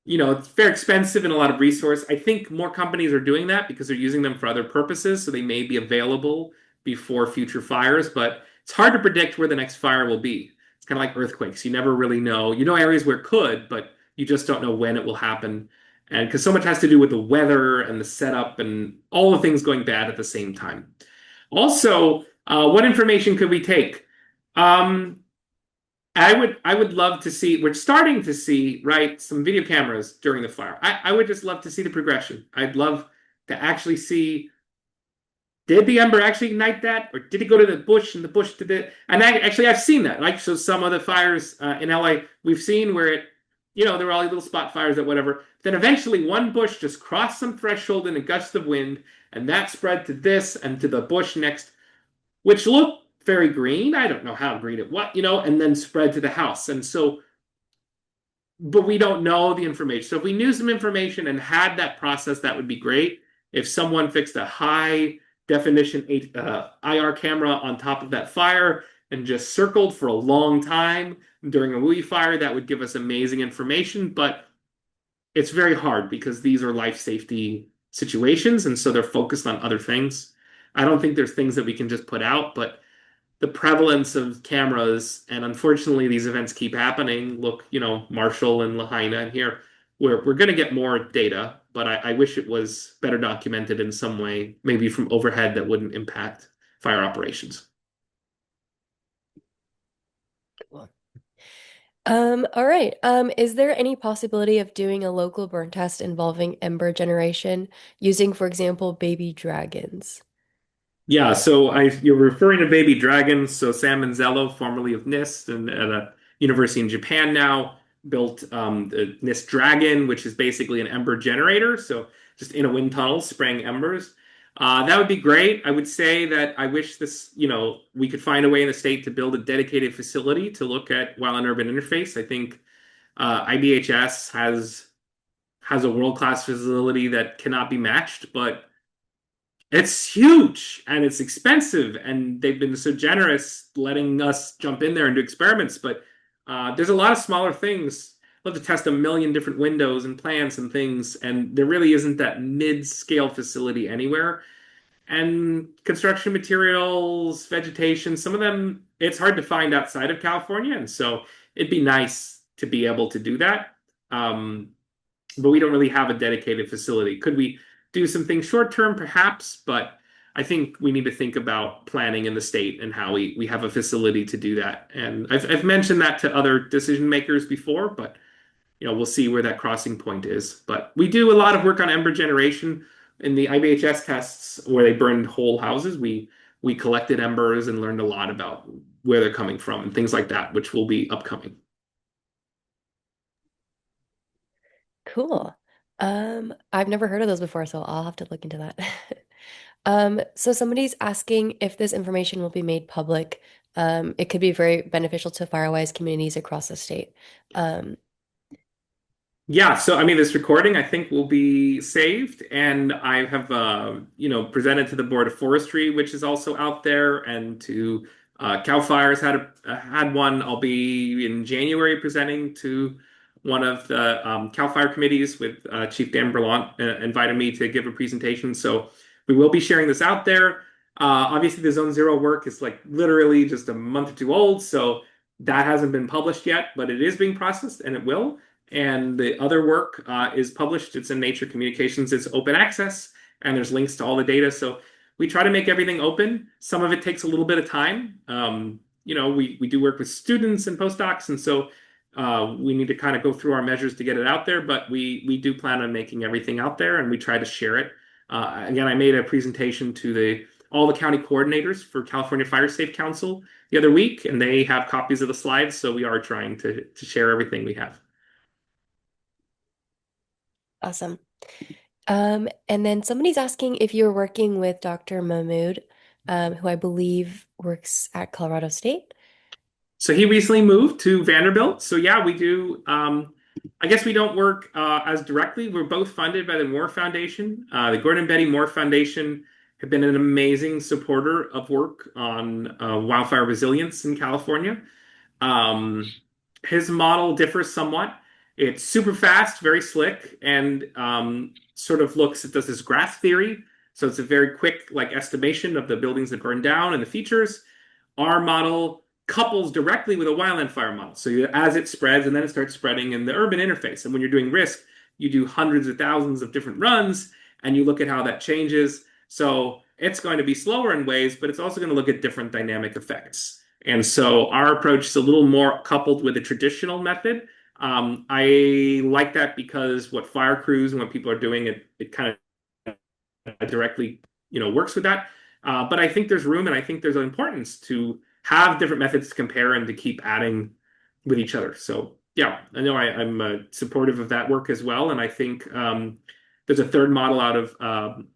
it's very expensive and a lot of resource. I think more companies are doing that because they're using them for other purposes, so they may be available before future fires, but it's hard to predict where the next fire will be. It's kind of like earthquakes. You never really know. You know areas where it could, but you just don't know when it will happen. And because so much has to do with the weather and the setup and all the things going bad at the same time. Also, what information could we take? Um, I would love to see, we're starting to see, right, some video cameras during the fire. I would just love to see the progression. I'd love to actually see, did the ember actually ignite that? Or did it go to the bush and the bush did it? And actually, I've seen that. Like, so some of the fires in LA, we've seen where there were all these little spot fires or whatever. Then eventually one bush just crossed some threshold in a gust of wind, and that spread to this and to the bush next, which looked very green. I don't know how green it was, and then spread to the house. And so, but we don't know the information. So if we knew some information and had that process, that would be great. If someone fixed a high definition IR camera on top of that fire and just circled for a long time during a WUI fire, that would give us amazing information. But it's very hard because these are life safety situations, and so they're focused on other things. I don't think there's things that we can just put out, but the prevalence of cameras, and unfortunately these events keep happening. Look, Marshall and Lahaina and here, we're going to get more data, but I wish it was better documented in some way, maybe from overhead that wouldn't impact fire operations. Cool. All right. Is there any possibility of doing a local burn test involving ember generation using, for example, baby dragons? Yeah, so you're referring to baby dragons. So Sam Manzello, formerly of NIST and at a university in Japan now, built the NIST Dragon, which is basically an ember generator. So just in a wind tunnel spraying embers. That would be great. I would say that I wish we could find a way in the state to build a dedicated facility to look at wildland-urban interface. I think IBHS has a world-class facility that cannot be matched, but it's huge and it's expensive, and they've been so generous letting us jump in there and do experiments. But there's a lot of smaller things. We'll have to test a million different windows and plants and things, and there really isn't that mid-scale facility anywhere. And construction materials, vegetation, some of them it's hard to find outside of California, and so it'd be nice to be able to do that. Um, but we don't really have a dedicated facility. Could we do some things short term? Perhaps, but I think we need to think about planning in the state and how we have a facility to do that. And I've mentioned that to other decision makers before, but we'll see where that crossing point is. But we do a lot of work on ember generation in the IBHS tests where they burned whole houses. We collected embers and learned a lot about where they're coming from and things like that, which will be upcoming. Cool. I've never heard of those before, so I'll have to look into that. So somebody's asking if this information will be made public. It could be very beneficial to Firewise communities across the state. Um, Yeah, so I mean, this recording I think will be saved, and I have presented to the Board of Forestry, which is also out there, and to Cal Fire's had one. I'll be in January presenting to one of the Cal Fire committees with Chief Dan Berlant invited me to give a presentation. So we will be sharing this out there. Obviously, the Zone Zero work is like literally just a month or two old, so that hasn't been published yet, but it is being processed, and it will. And the other work is published. It's in Nature Communications. It's open access, and there's links to all the data. So we try to make everything open. Some of it takes a little bit of time. We do work with students and postdocs, and so we need to kind of go through our measures to get it out there. But we do plan on making everything out there, and we try to share it. Again, I made a presentation to all the county coordinators for California Fire Safe Council the other week, and they have copies of the slides. So we are trying to share everything we have. awesome. And then somebody's asking if you're working with Dr. Mahmood, who I believe works at Colorado State. So he recently moved to Vanderbilt. So yeah, we do. I guess we don't work as directly. We're both funded by the Moore Foundation. The Gordon and Betty Moore Foundation have been an amazing supporter of work on wildfire resilience in California. Um, his model differs somewhat. It's super fast, very slick, and sort of it does this graph theory. So it's a very quick like estimation of the buildings that burn down and the features. Our model couples directly with a wildland fire model. So as it spreads, and then it starts spreading in the urban interface. And when you're doing risk, you do hundreds of thousands of different runs, and you look at how that changes. So it's going to be slower in ways, but it's also going to look at different dynamic effects. And so our approach is a little more coupled with a traditional method. I like that because what fire crews and what people are doing, it kind of directly, works with that. But I think there's room, and I think there's an importance to have different methods to compare and to keep adding with each other. So yeah, I know I'm supportive of that work as well, and I think there's a third model out of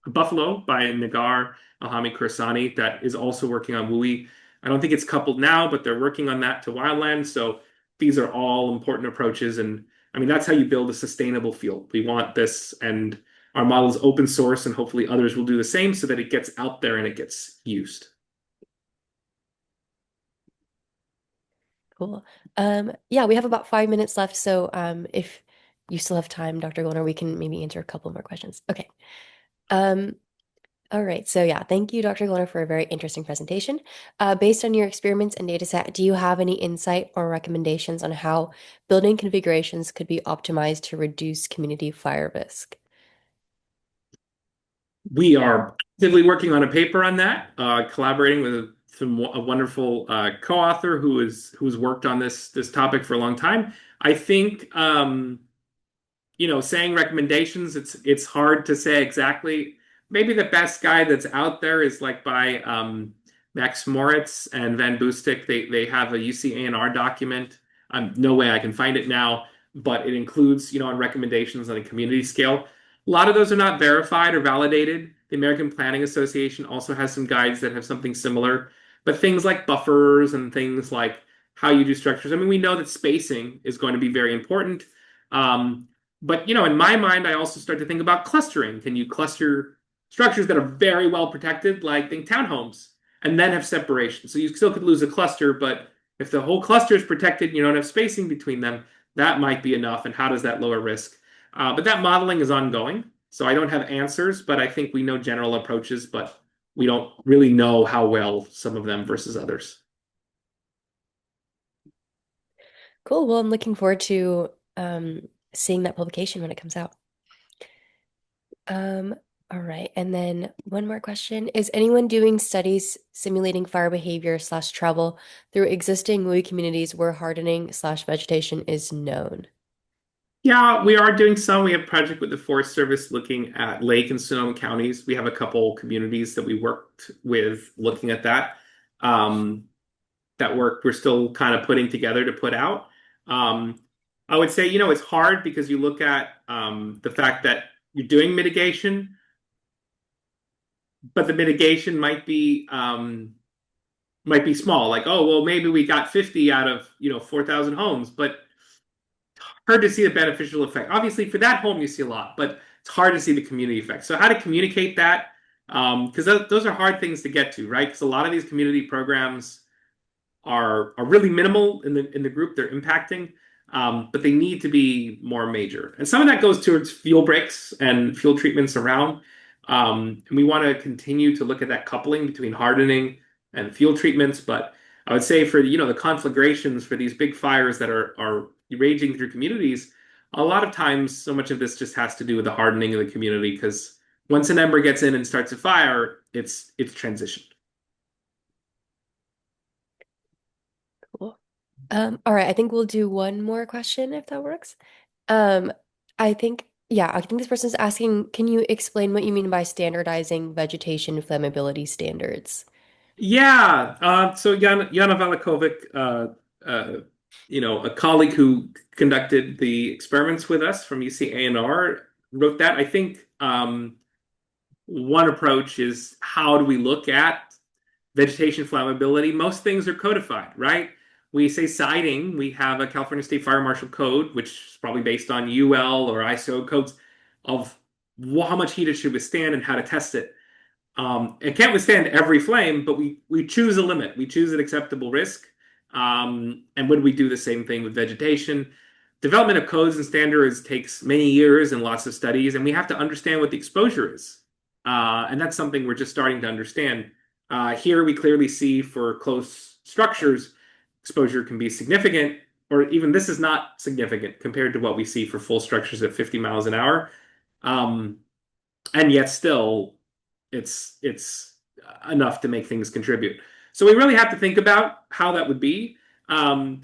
Buffalo by Nagar Alhami Kursani that is also working on WUI. I don't think it's coupled now, but they're working on that to wildland. So these are all important approaches, and I mean that's how you build a sustainable field. We want this, and our model is open source, and hopefully others will do the same so that it gets out there and it gets used. Cool. Yeah, we have about 5 minutes left, so if you still have time, Dr. Gollner, we can maybe answer a couple more questions. Okay. Um, all right. So yeah, thank you, Dr. Gollner, for a very interesting presentation. Based on your experiments and data set, do you have any insight or recommendations on how building configurations could be optimized to reduce community fire risk? We are actively working on a paper on that, collaborating with a wonderful co-author who's worked on this topic for a long time. I think saying recommendations, it's hard to say exactly. Maybe the best guide that's out there is like by Max Moritz and Van Boostik. They have a UC document. No way I can find it now, but it includes, on recommendations on a community scale. A lot of those are not verified or validated. The American Planning Association also has some guides that have something similar, but things like buffers and things like how you do structures. I mean, we know that spacing is going to be very important. Um, but in my mind, I also start to think about clustering. Can you cluster structures that are very well protected, like think townhomes, and then have separation? So you still could lose a cluster, but if the whole cluster is protected and you don't have spacing between them, that might be enough. And how does that lower risk? But that modeling is ongoing, so I don't have answers, but I think we know general approaches, but we don't really know how well some of them versus others. Cool. Well, I'm looking forward to seeing that publication when it comes out. Um, all right. And then one more question. Is anyone doing studies simulating fire behavior slash travel through existing WUI communities where hardening slash vegetation is known? Yeah, we are doing some. We have a project with the Forest Service looking at Lake and Sonoma counties. We have a couple communities that we worked with looking at that. Um, that work we're still kind of putting together to put out. Um, I would say, it's hard because you look at the fact that you're doing mitigation, but the mitigation might be small. Like, oh, well, maybe we got 50 out of 4,000 homes, but hard to see the beneficial effect. Obviously, for that home, you see a lot, but it's hard to see the community effect. So, how to communicate that? Because those are hard things to get to, right? Because a lot of these community programs are really minimal in the group they're impacting, but they need to be more major. And some of that goes towards fuel breaks and fuel treatments around. And we want to continue to look at that coupling between hardening and fuel treatments. But I would say for the conflagrations for these big fires that are raging through communities, a lot of times so much of this just has to do with the hardening of the community because once an ember gets in and starts a fire, it's transitioned. Cool. All right. I think we'll do one more question if that works. Um, I think this person's asking, can you explain what you mean by standardizing vegetation flammability standards? Yeah. So Jana Valakovic, a colleague who conducted the experiments with us from UC A&R, wrote that. I think one approach is how do we look at vegetation flammability? Most things are codified, right? We say siding, we have a California State Fire Marshal Code, which is probably based on UL or ISO codes of how much heat it should withstand and how to test it. It can't withstand every flame, but we choose a limit. We choose an acceptable risk. And would we do the same thing with vegetation? Development of codes and standards takes many years and lots of studies, and we have to understand what the exposure is. And that's something we're just starting to understand. Here we clearly see for close structures, exposure can be significant, or even this is not significant compared to what we see for full structures at 50 miles an hour. Um, and yet still it's enough to make things contribute. So we really have to think about how that would be. Um,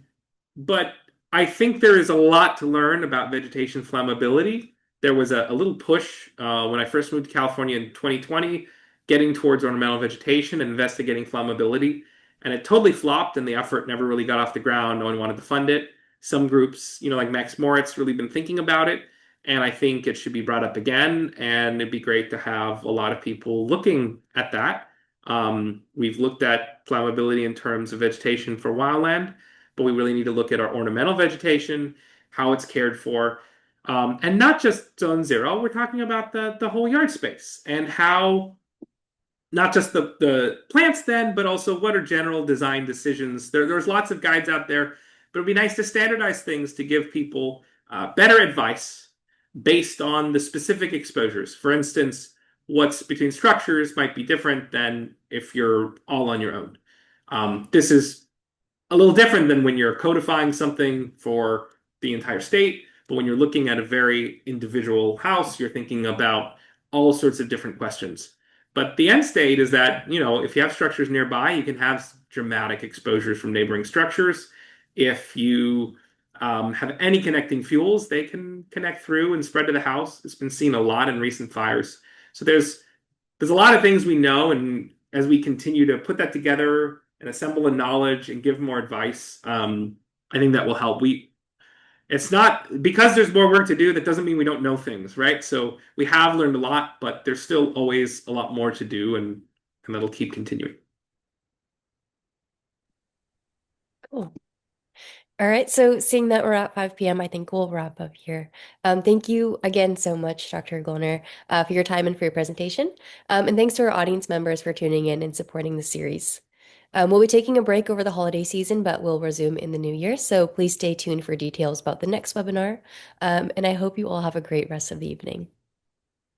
but I think there is a lot to learn about vegetation flammability. There was a little push when I first moved to California in 2020, getting towards ornamental vegetation and investigating flammability. And it totally flopped, and the effort never really got off the ground. No one wanted to fund it. Some groups, like Max Moritz, really been thinking about it. And I think it should be brought up again. And it'd be great to have a lot of people looking at that. We've looked at flammability in terms of vegetation for wildland, but we really need to look at our ornamental vegetation, how it's cared for, and not just zone zero. We're talking about the whole yard space and how not just the plants then, but also what are general design decisions. There's lots of guides out there, but it'd be nice to standardize things to give people better advice based on the specific exposures. For instance, what's between structures might be different than if you're all on your own. This is a little different than when you're codifying something for the entire state, but when you're looking at a very individual house, you're thinking about all sorts of different questions. But the end state is that, if you have structures nearby, you can have dramatic exposures from neighboring structures. If you have any connecting fuels, they can connect through and spread to the house. It's been seen a lot in recent fires. So there's a lot of things we know, and as we continue to put that together and assemble the knowledge and give more advice, I think that will help. It's not because there's more work to do, that doesn't mean we don't know things, right? So we have learned a lot, but there's still always a lot more to do, and that'll keep continuing. Cool. All right, so seeing that we're at 5 p.m., I think we'll wrap up here. Thank you again so much, Dr. Gollner, for your time and for your presentation. And thanks to our audience members for tuning in and supporting the series. We'll be taking a break over the holiday season, but we'll resume in the new year. So please stay tuned for details about the next webinar. And I hope you all have a great rest of the evening.